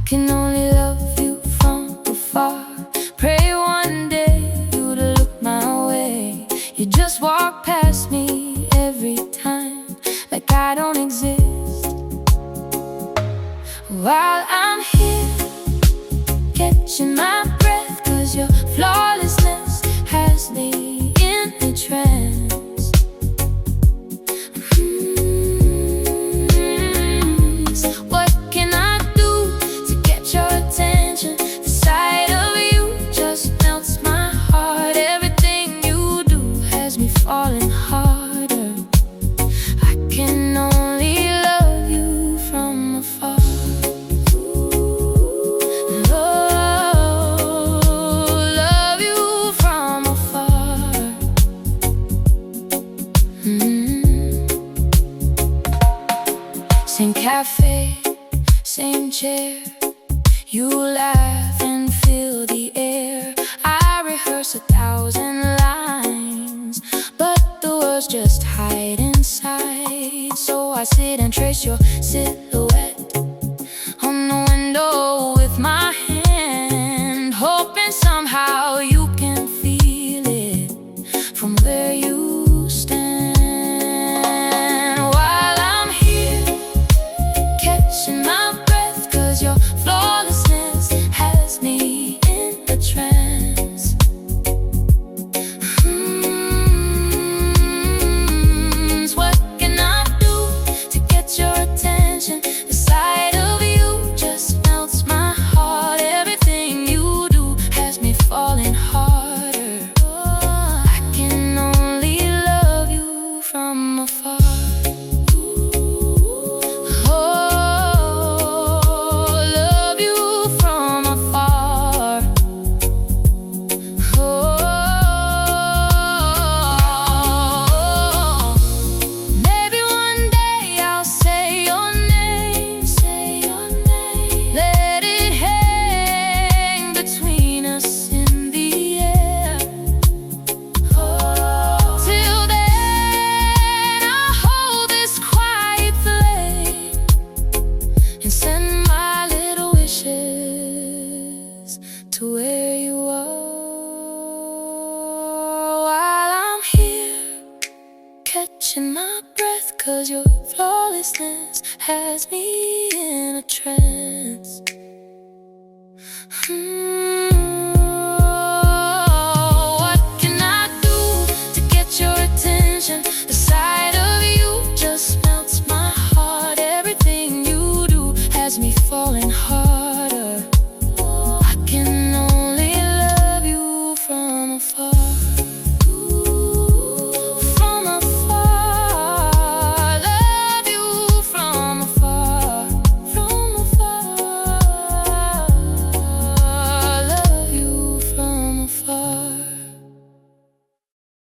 can only love you from afar. Pray one day you'd look my way. You just walk past me every time, like I don't exist. While I'm here, catching my breath, 'cause your flawlessness has me in a trance. What can I do to get your attention? The sight of you just melts my heart. Everything you do has me falling harder. I can only love you from afar. Love you from afar. Same cafe, same chair. You laugh and fill the air. I rehearse 1,000 lines, but the words just hide inside. So I sit and trace your silhouette on the window with my hand, hoping somehow you can feel it from where you stand. While I'm here, catching my breath, 'cause your flawlessness has me in a trance. What can I do to get your attention? The sight of you just melts my heart. Everything you do has me falling harder. I can only love you from afar. Love you from afar. Maybe one day I'll say your name, let it hang between us in the air. Till then I'll hold this quiet flame and send my little wishes to where you are. While I'm here, catching my breath, 'cause your flawlessness has me in a trance.